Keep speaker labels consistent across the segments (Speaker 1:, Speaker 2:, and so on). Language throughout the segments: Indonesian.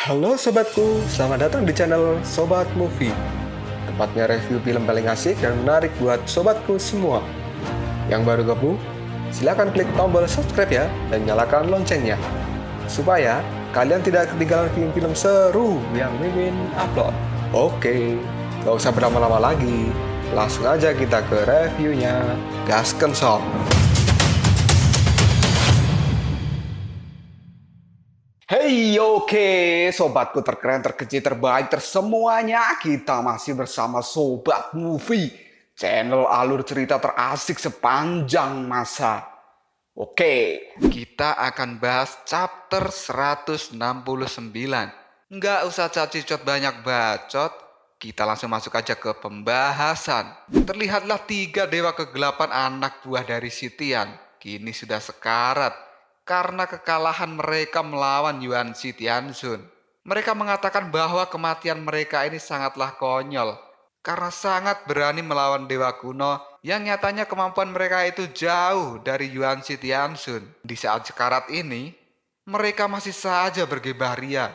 Speaker 1: Halo sobatku, selamat datang di channel Sobat Movie. Tempatnya review film paling asik dan menarik buat sobatku semua. Yang baru gabung, silakan klik tombol subscribe ya dan nyalakan loncengnya. Supaya kalian tidak ketinggalan film-film seru yang Mimin upload. Oke, gak usah berlama-lama lagi. Langsung aja kita ke reviewnya. Gasken sob. Hey, oke, sobatku terkeren, terkecil, terbaik, tersemuanya. Kita masih bersama Sobat Movie, channel alur cerita terasik sepanjang masa. Oke, kita akan bahas chapter 169. Nggak usah cacicot banyak bacot, kita langsung masuk aja ke pembahasan. Terlihatlah 3 dewa kegelapan anak buah dari Sitian, kini sudah sekarat karena kekalahan mereka melawan Yuan Shi Tianxun. Mereka mengatakan bahwa kematian mereka ini sangatlah konyol karena sangat berani melawan dewa kuno yang nyatanya kemampuan mereka itu jauh dari Yuan Shi Tianxun. Di saat sekarat ini, mereka masih saja bergebah ria.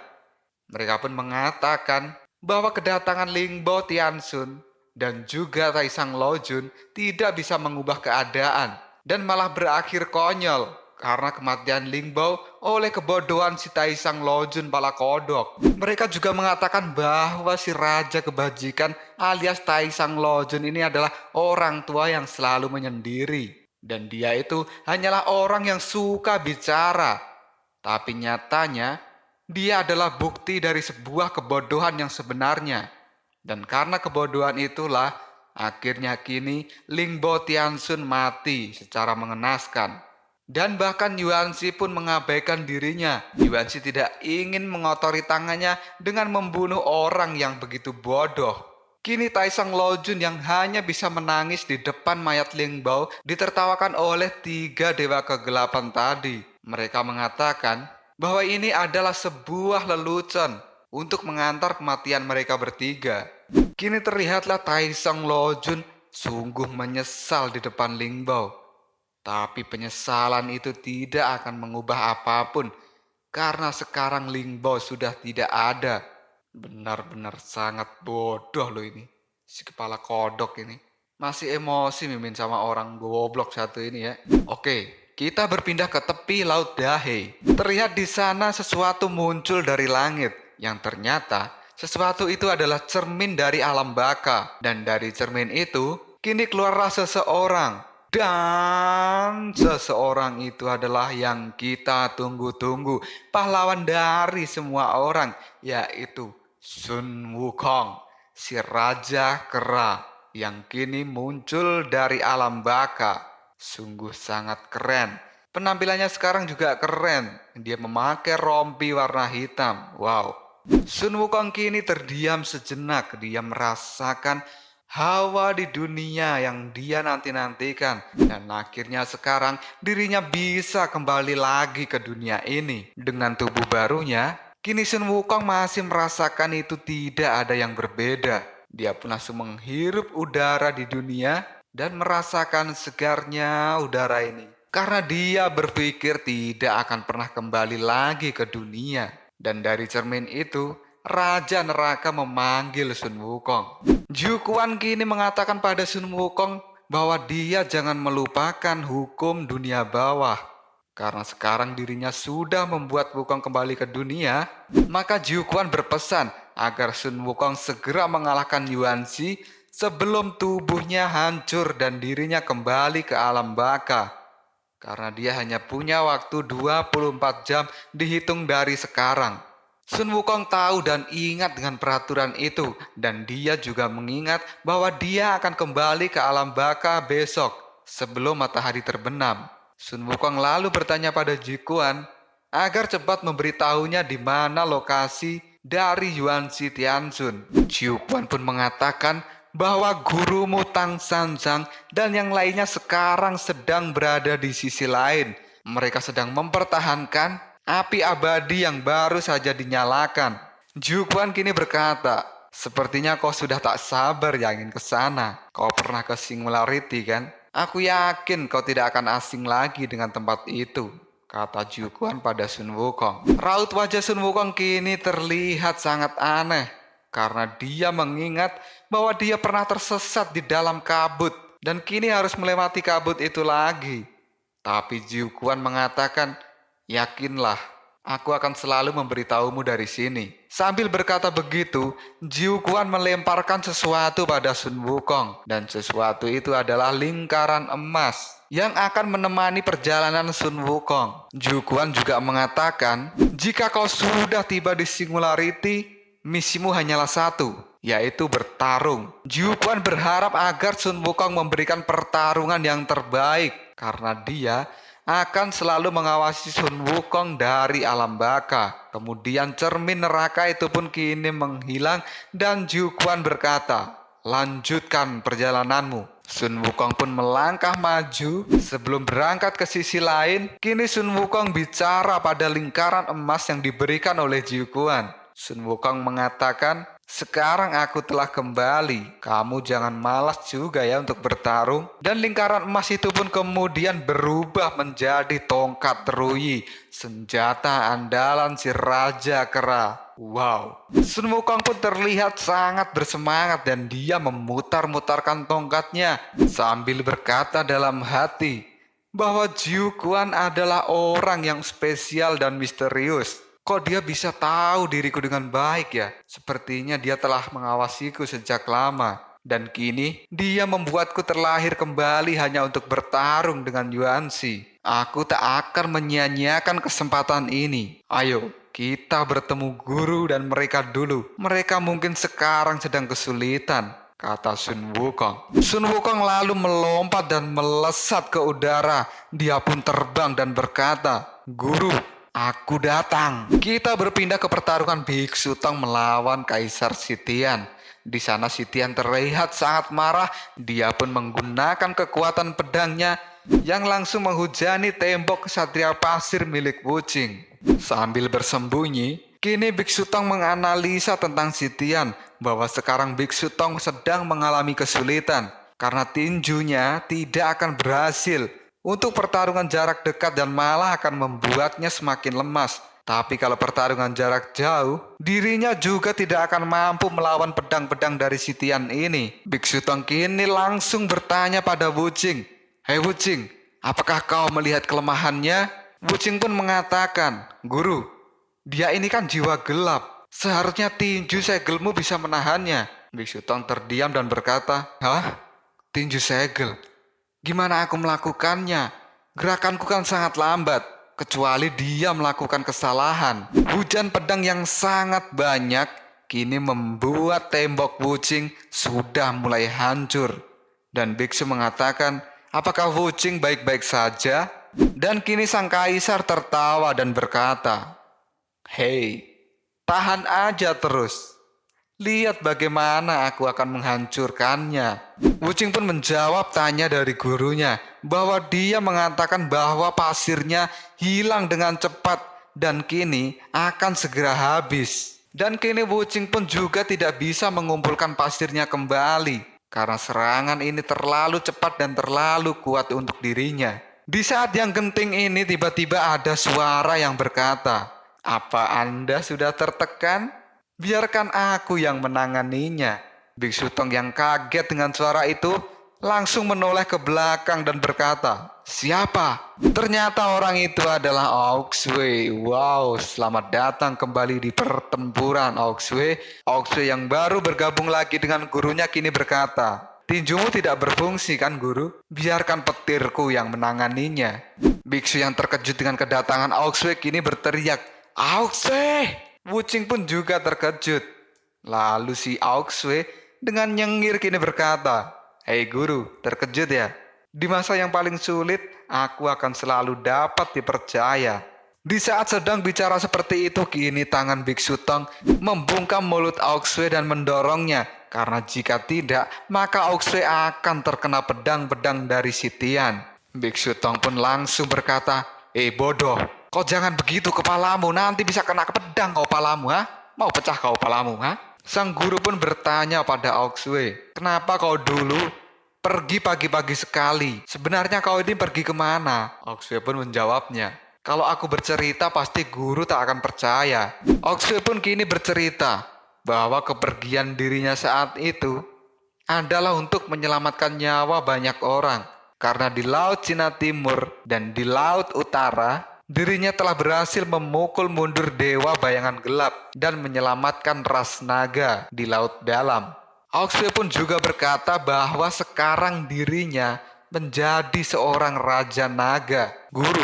Speaker 1: Mereka pun mengatakan bahwa kedatangan Lingbao Tianxun dan juga Taisang Lojun tidak bisa mengubah keadaan dan malah berakhir konyol karena kematian Lingbao oleh kebodohan si Taisang Lojun pala kodok. Mereka juga mengatakan bahwa si Raja Kebajikan alias Taisang Lojun ini adalah orang tua yang selalu menyendiri. Dan dia itu hanyalah orang yang suka bicara. Tapi nyatanya dia adalah bukti dari sebuah kebodohan yang sebenarnya. Dan karena kebodohan itulah akhirnya kini Lingbao Tianxun mati secara mengenaskan. Dan bahkan Yuan Shi pun mengabaikan dirinya. Yuan Shi tidak ingin mengotori tangannya dengan membunuh orang yang begitu bodoh. Kini Taisang Lojun yang hanya bisa menangis di depan mayat Lingbao ditertawakan oleh 3 dewa kegelapan tadi. Mereka mengatakan bahwa ini adalah sebuah lelucon untuk mengantar kematian mereka bertiga. Kini terlihatlah Taisang Lojun sungguh menyesal di depan Lingbao. Tapi penyesalan itu tidak akan mengubah apapun karena sekarang Lingbao sudah tidak ada. Benar-benar sangat bodoh loh ini. Si kepala kodok ini. Masih emosi mimin sama orang goblok satu ini ya. Oke, kita berpindah ke tepi Laut Dahei. Terlihat di sana sesuatu muncul dari langit yang ternyata sesuatu itu adalah cermin dari alam baka. Dan dari cermin itu kini keluarlah seseorang. Dan seseorang itu adalah yang kita tunggu-tunggu, pahlawan dari semua orang, yaitu Sun Wukong, si Raja Kera yang kini muncul dari alam baka. Sungguh sangat keren. Penampilannya sekarang juga keren. Dia memakai rompi warna hitam. Wow. Sun Wukong kini terdiam sejenak. Dia merasakan hawa di dunia yang dia nanti-nantikan. Dan akhirnya sekarang dirinya bisa kembali lagi ke dunia ini. Dengan tubuh barunya, kini Sun Wukong masih merasakan itu tidak ada yang berbeda. Dia pun langsung menghirup udara di dunia dan merasakan segarnya udara ini. Karena dia berpikir tidak akan pernah kembali lagi ke dunia. Dan dari cermin itu, Raja Neraka memanggil Sun Wukong. Jukuan kini mengatakan pada Sun Wukong bahwa dia jangan melupakan hukum dunia bawah. Karena sekarang dirinya sudah membuat Wukong kembali ke dunia, maka Jukuan berpesan agar Sun Wukong segera mengalahkan Yuan Shi sebelum tubuhnya hancur dan dirinya kembali ke alam baka. Karena dia hanya punya waktu 24 jam dihitung dari sekarang. Sun Wukong tahu dan ingat dengan peraturan itu. Dan dia juga mengingat bahwa dia akan kembali ke alam baka besok sebelum matahari terbenam. Sun Wukong lalu bertanya pada Jikuan agar cepat memberitahunya di mana lokasi dari Yuan Shi Tianxun. Jikuan pun mengatakan bahwa gurumu Tang Sanzang dan yang lainnya sekarang sedang berada di sisi lain. Mereka sedang mempertahankan api abadi yang baru saja dinyalakan. Jukuan kini berkata, sepertinya kau sudah tak sabar ya ingin ke sana. Kau pernah ke Singularity kan? Aku yakin kau tidak akan asing lagi dengan tempat itu.
Speaker 2: kata Jiuquan pada Sun Wukong. Raut wajah Sun Wukong kini terlihat sangat aneh karena dia mengingat bahwa dia pernah tersesat di dalam kabut dan kini harus melewati kabut itu lagi. Tapi Jiuquan mengatakan, yakinlah, aku akan selalu memberitahumu dari sini. Sambil berkata begitu, Jiuquan melemparkan sesuatu pada Sun Wukong. Dan sesuatu itu adalah lingkaran emas yang akan menemani perjalanan Sun Wukong. Jiuquan juga mengatakan, jika kau sudah tiba di Singularity, misimu hanyalah satu, yaitu bertarung. Jiuquan berharap agar Sun Wukong memberikan pertarungan yang terbaik karena dia akan selalu mengawasi Sun Wukong dari alam baka. Kemudian cermin neraka itu pun kini menghilang dan Jiuquan berkata, lanjutkan perjalananmu. Sun Wukong pun melangkah maju. Sebelum berangkat ke sisi lain, kini Sun Wukong bicara pada lingkaran emas yang diberikan oleh Jiuquan. Sun Wukong mengatakan, sekarang aku telah kembali. Kamu jangan malas juga ya untuk bertarung. Dan lingkaran emas itu pun kemudian berubah menjadi tongkat teruyi, senjata andalan si Raja Kera. Wow. Sun Wukong pun terlihat sangat bersemangat dan dia memutar-mutarkan tongkatnya sambil berkata dalam hati bahwa Jiuquan adalah orang yang spesial dan misterius. Kok dia bisa tahu diriku dengan baik ya? Sepertinya dia telah mengawasiku sejak lama. Dan kini dia membuatku terlahir kembali hanya untuk bertarung dengan Yuanzi. Aku tak akan menyia-nyiakan kesempatan ini. Ayo, kita bertemu guru dan mereka dulu. Mereka mungkin sekarang sedang kesulitan, kata Sun Wukong. Sun Wukong lalu melompat dan melesat ke udara. Dia pun terbang dan berkata, Guru, aku datang. Kita berpindah ke pertarungan Biksu Tong melawan Kaisar Sitian. Di sana Sitian terlihat sangat marah. Dia pun menggunakan kekuatan pedangnya yang langsung menghujani tembok kesatria pasir milik Wuqing. Sambil bersembunyi, kini Biksu Tong menganalisa tentang Sitian bahwa sekarang Biksu Tong sedang mengalami kesulitan karena tinjunya tidak akan berhasil untuk pertarungan jarak dekat dan malah akan membuatnya semakin lemas. Tapi kalau pertarungan jarak jauh, dirinya juga tidak akan mampu melawan pedang-pedang dari Sitian ini. Biksu Tong kini langsung bertanya pada Wuqing, Hei Wuqing, apakah kau melihat kelemahannya? Wuqing pun mengatakan, Guru, dia ini kan jiwa gelap. Seharusnya tinju segelmu bisa menahannya. Biksu Tong terdiam dan berkata, Hah? Tinju segel? Gimana aku melakukannya? Gerakanku kan sangat lambat, kecuali dia melakukan kesalahan. Hujan pedang yang sangat banyak kini membuat tembok Wuqing sudah mulai hancur. Dan biksu mengatakan, apakah Wuqing baik-baik saja? Dan kini sang kaisar tertawa dan berkata, Hei, tahan aja terus. Lihat bagaimana aku akan menghancurkannya. Wuqing pun menjawab tanya dari gurunya bahwa dia mengatakan bahwa pasirnya hilang dengan cepat dan kini akan segera habis. Dan kini Wuqing pun juga tidak bisa mengumpulkan pasirnya kembali karena serangan ini terlalu cepat dan terlalu kuat untuk dirinya. Di saat yang genting ini tiba-tiba ada suara yang berkata, apa Anda sudah tertekan? Biarkan aku yang menanganinya. Biksu Tong yang kaget dengan suara itu langsung menoleh ke belakang dan berkata, siapa? Ternyata orang itu adalah Aok Sui. Wow, selamat datang kembali di pertempuran Aok Sui. Aok Sui yang baru bergabung lagi dengan gurunya kini berkata, tinjumu tidak berfungsi kan guru? Biarkan petirku yang menanganinya. Biksu yang terkejut dengan kedatangan Aok Sui kini berteriak, Aok Sui! Wuqing pun juga terkejut. Lalu si Aok Sui dengan nyengir kini berkata, Hei guru, terkejut ya? Di masa yang paling sulit, aku akan selalu dapat dipercaya. Di saat sedang bicara seperti itu, kini tangan Biksu Tong membungkam mulut Aok Sui dan mendorongnya. Karena jika tidak, maka Aok Sui akan terkena pedang-pedang dari Sitian. Biksu Tong pun langsung berkata, bodoh, kau jangan begitu kepalamu, nanti bisa kena ke pedang kau palamu, ha? Mau pecah kau palamu, ha? Sang guru pun bertanya pada Aok Sui, kenapa kau dulu pergi pagi-pagi sekali? Sebenarnya kau ini pergi kemana? Aok Sui pun menjawabnya, Kalau aku bercerita pasti guru tak akan percaya. Oxway pun kini bercerita bahwa kepergian dirinya saat itu adalah untuk menyelamatkan nyawa banyak orang. Karena di Laut Cina Timur dan di Laut Utara, dirinya telah berhasil memukul mundur dewa bayangan gelap dan menyelamatkan ras naga di Laut Dalam. Oxway pun juga berkata bahwa sekarang dirinya menjadi seorang Raja Naga. Guru,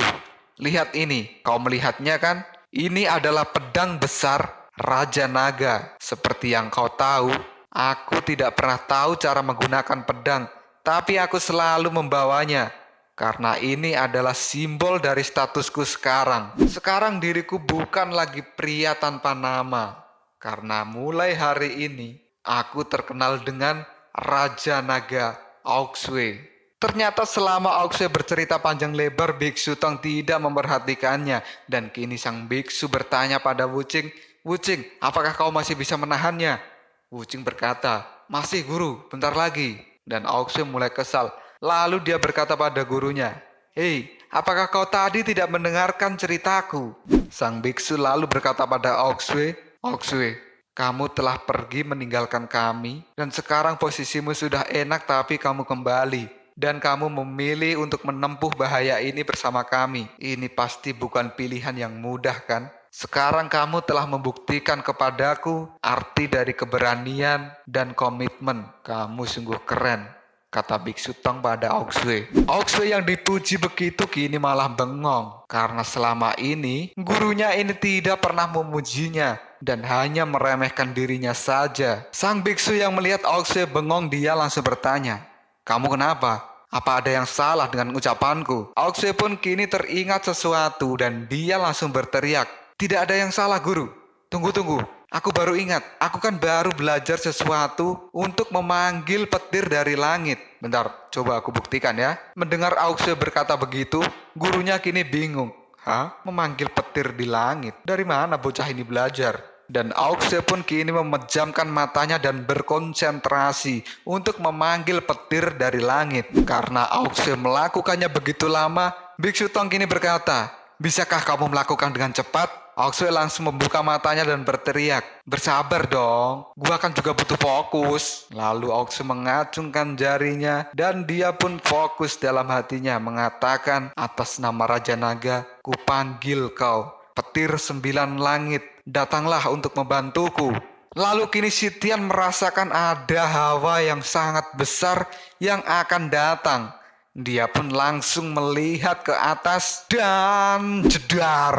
Speaker 2: lihat ini. Kau melihatnya kan? Ini adalah pedang besar Raja Naga. Seperti yang kau tahu, aku tidak pernah tahu cara menggunakan pedang, tapi aku selalu membawanya. Karena ini adalah simbol dari statusku sekarang. Sekarang diriku bukan lagi pria tanpa nama. Karena mulai hari ini, aku terkenal dengan Raja Naga Oxway. Ternyata selama Oxway bercerita panjang lebar, Biksu Tong tidak memperhatikannya. Dan kini sang biksu bertanya pada Wuching, "Wuching, apakah kau masih bisa menahannya?" Wuching berkata, "Masih guru, bentar lagi." Dan Oxway mulai kesal. Lalu dia berkata pada gurunya, "Hei, apakah kau tadi tidak mendengarkan ceritaku?" Sang biksu lalu berkata pada Oxway, "Oxway, kamu telah pergi meninggalkan kami, dan sekarang posisimu sudah enak tapi kamu kembali. Dan kamu memilih untuk menempuh bahaya ini bersama kami. Ini pasti bukan pilihan yang mudah kan? Sekarang kamu telah membuktikan kepadaku arti dari keberanian dan komitmen. Kamu sungguh keren," kata Biksu Tong pada Oxway. Oxway yang dipuji begitu kini malah bengong. Karena selama ini gurunya ini tidak pernah memujinya dan hanya meremehkan dirinya saja. Sang biksu yang melihat Oxway bengong, dia langsung bertanya, "Kamu kenapa? Apa ada yang salah dengan ucapanku?" Oxway pun kini teringat sesuatu dan dia langsung berteriak, "Tidak ada yang salah guru. Tunggu. Aku baru ingat. Aku kan baru belajar sesuatu untuk memanggil petir dari langit. Bentar, coba aku buktikan ya." Mendengar Oxway berkata begitu, gurunya kini bingung. "Hah? Memanggil petir di langit? Dari mana bocah ini belajar?" Dan Oxway pun kini memejamkan matanya dan berkonsentrasi untuk memanggil petir dari langit. Karena Oxway melakukannya begitu lama, Biksu Tong kini berkata, "Bisakah kamu melakukan dengan cepat?" Oxway langsung membuka matanya dan berteriak, "Bersabar dong, gua kan juga butuh fokus." Lalu Oxway mengacungkan jarinya dan dia pun fokus dalam hatinya mengatakan, "Atas nama Raja Naga, kupanggil kau, petir 9 langit, datanglah untuk membantuku." Lalu kini Sitian merasakan ada hawa yang sangat besar yang akan datang. Dia pun langsung melihat ke atas dan jedar.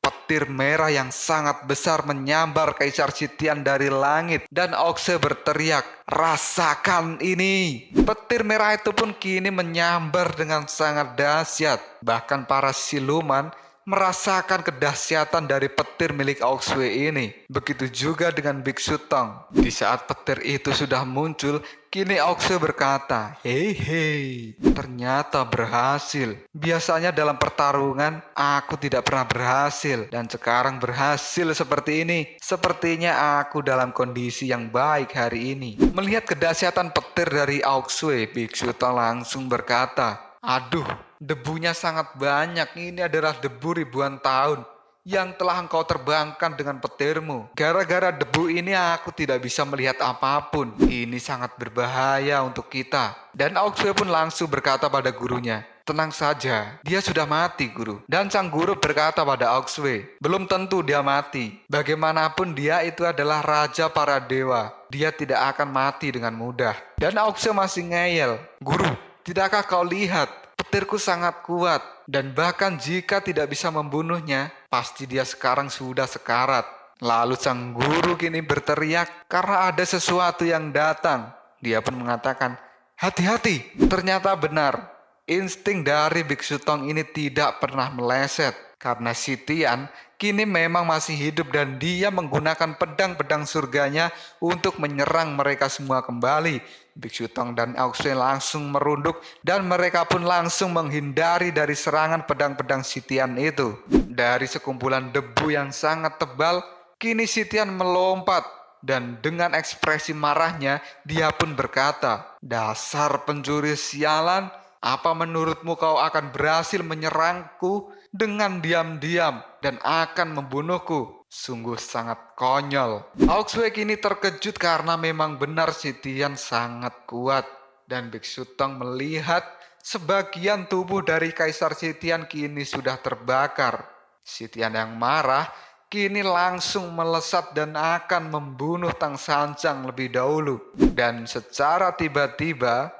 Speaker 2: Petir merah yang sangat besar menyambar Kaisar Sitian dari langit dan Oxway berteriak, "Rasakan ini!" Petir merah itu pun kini menyambar dengan sangat dahsyat. Bahkan para siluman merasakan kedahsyatan dari petir milik Oxway ini. Begitu juga dengan Biksu Tong. Di saat petir itu sudah muncul, kini Oxway berkata, hei, ternyata berhasil. Biasanya dalam pertarungan, aku tidak pernah berhasil. Dan sekarang berhasil seperti ini. Sepertinya aku dalam kondisi yang baik hari ini. Melihat kedahsyatan petir dari Oxway, Biksu Tong langsung berkata, "Aduh, debunya sangat banyak. Ini adalah debu ribuan tahun yang telah engkau terbangkan dengan petirmu. Gara-gara debu ini aku tidak bisa melihat apapun. Ini sangat berbahaya untuk kita." Dan Oxway pun langsung berkata pada gurunya, "Tenang saja, dia sudah mati guru." Dan sang guru berkata pada Oxway, "Belum tentu dia mati. Bagaimanapun dia itu adalah raja para dewa. Dia tidak akan mati dengan mudah." Dan Oxway masih ngeyel, "Guru, tidakkah kau lihat? Petirku sangat kuat, dan bahkan jika tidak bisa membunuhnya, pasti dia sekarang sudah sekarat." Lalu sang guru kini berteriak karena ada sesuatu yang datang. Dia pun mengatakan, "Hati-hati!" Ternyata benar, insting dari Biksu Tong ini tidak pernah meleset. Karena Sitian kini memang masih hidup dan dia menggunakan pedang-pedang surganya untuk menyerang mereka semua kembali. Biksu Tong dan Oxway langsung merunduk dan mereka pun langsung menghindari dari serangan pedang-pedang Sitian itu. Dari sekumpulan debu yang sangat tebal, kini Sitian melompat dan dengan ekspresi marahnya dia pun berkata, "Dasar pencuri sialan, apa menurutmu kau akan berhasil menyerangku dengan diam-diam dan akan membunuhku. Sungguh sangat konyol. Auxue kini terkejut karena memang benar Sitian sangat kuat. Dan Biksu Tong melihat sebagian tubuh dari Kaisar Sitian kini sudah terbakar. Sitian yang marah kini langsung melesat dan akan membunuh Tang Sanjang lebih dahulu. Dan secara tiba-tiba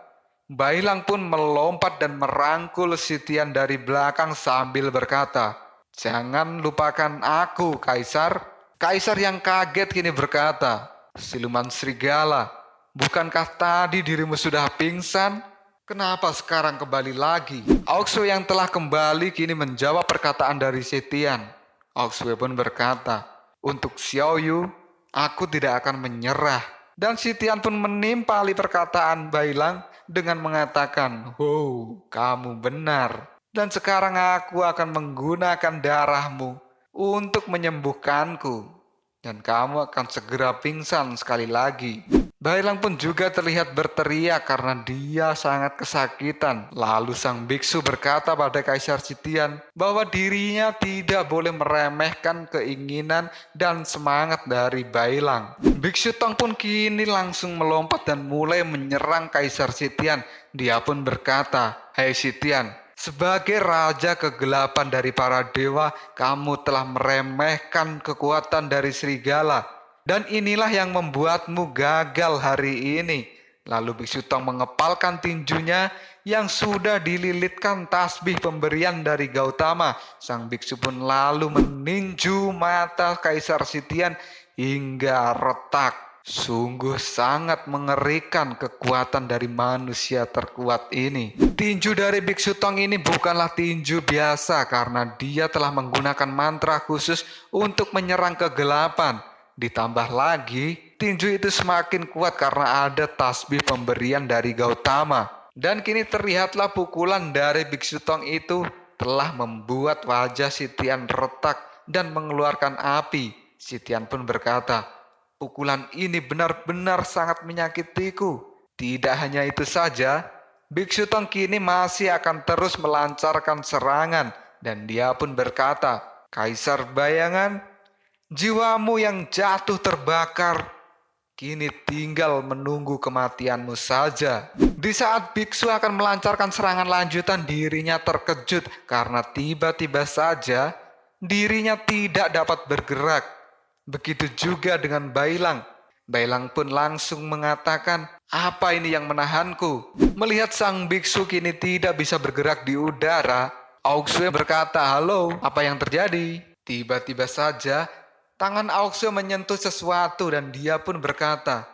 Speaker 2: Bailang pun melompat dan merangkul Sitian dari belakang sambil berkata, "Jangan lupakan aku, Kaisar." Kaisar yang kaget kini berkata, "Siluman serigala, bukankah tadi dirimu sudah pingsan? Kenapa sekarang kembali lagi?" Auxue yang telah kembali kini menjawab perkataan dari Sitian. Auxue pun berkata, "Untuk Xiao Yu, aku tidak akan menyerah." Dan Sitian pun menimpali perkataan Bailang dengan mengatakan, "Wow, kamu benar. Dan sekarang aku akan menggunakan darahmu untuk menyembuhkanku. Dan kamu akan segera pingsan sekali lagi." Bailang pun juga terlihat berteriak karena dia sangat kesakitan. Lalu sang biksu berkata pada Kaisar Sitian bahwa dirinya tidak boleh meremehkan keinginan dan semangat dari Bailang. Biksu Tong pun kini langsung melompat dan mulai menyerang Kaisar Sitian. Dia pun berkata, "Hei Sitian, sebagai raja kegelapan dari para dewa, kamu telah meremehkan kekuatan dari serigala. Dan inilah yang membuatmu gagal hari ini." Lalu Biksu Tong mengepalkan tinjunya yang sudah dililitkan tasbih pemberian dari Gautama. Sang biksu pun lalu meninju mata Kaisar Sitian hingga retak. Sungguh sangat mengerikan kekuatan dari manusia terkuat ini. Tinju dari Biksu Tong ini bukanlah tinju biasa karena dia telah menggunakan mantra khusus untuk menyerang kegelapan. Ditambah lagi, tinju itu semakin kuat karena ada tasbih pemberian dari Gautama. Dan kini terlihatlah pukulan dari Biksu Tong itu telah membuat wajah Sitian retak dan mengeluarkan api. Sitian pun berkata, "Pukulan ini benar-benar sangat menyakitiku." Tidak hanya itu saja, Biksu Tong kini masih akan terus melancarkan serangan. Dan dia pun berkata, "Kaisar bayangan, jiwamu yang jatuh terbakar, kini tinggal menunggu kematianmu saja." Di saat biksu akan melancarkan serangan lanjutan, dirinya terkejut karena tiba-tiba saja dirinya tidak dapat bergerak. Begitu juga dengan Bailang. Bailang pun langsung mengatakan, "Apa ini yang menahanku?" Melihat sang biksu kini tidak bisa bergerak di udara, Auxue berkata, "Halo, apa yang terjadi?" Tiba-tiba saja tangan Auxue menyentuh sesuatu dan dia pun berkata,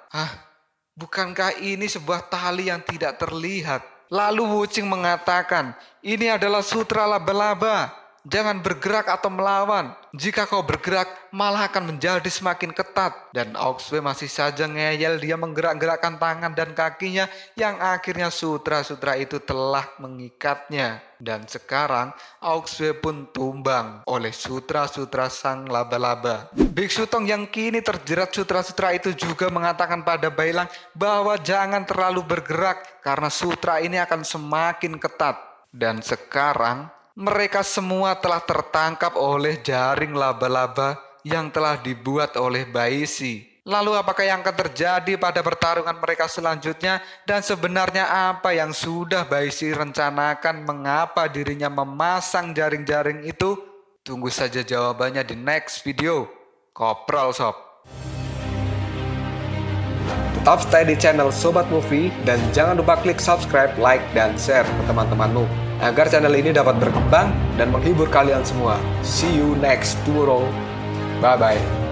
Speaker 2: bukankah ini sebuah tali yang tidak terlihat?" Lalu Wuching mengatakan, "Ini adalah sutra laba-laba. Jangan bergerak atau melawan. Jika kau bergerak, malah akan menjadi semakin ketat." Dan Auxue masih saja ngeyel. Dia menggerak-gerakkan tangan dan kakinya yang akhirnya sutra-sutra itu telah mengikatnya. Dan sekarang Auxue pun tumbang oleh sutra-sutra sang laba-laba. Biksu Tong yang kini terjerat sutra-sutra itu juga mengatakan pada Bailang bahwa jangan terlalu bergerak karena sutra ini akan semakin ketat. Dan sekarang mereka semua telah tertangkap oleh jaring laba-laba yang telah dibuat oleh Baishi. Lalu apakah yang akan terjadi pada pertarungan mereka selanjutnya? Dan sebenarnya apa yang sudah Baishi rencanakan? Mengapa dirinya memasang jaring-jaring itu? Tunggu saja jawabannya di next video. Kopral Sob.
Speaker 1: Tetap stay di channel Sobat Movie dan jangan lupa klik subscribe, like, dan share ke teman-temanmu agar channel ini dapat berkembang dan menghibur kalian semua. See you next tomorrow. Bye-bye.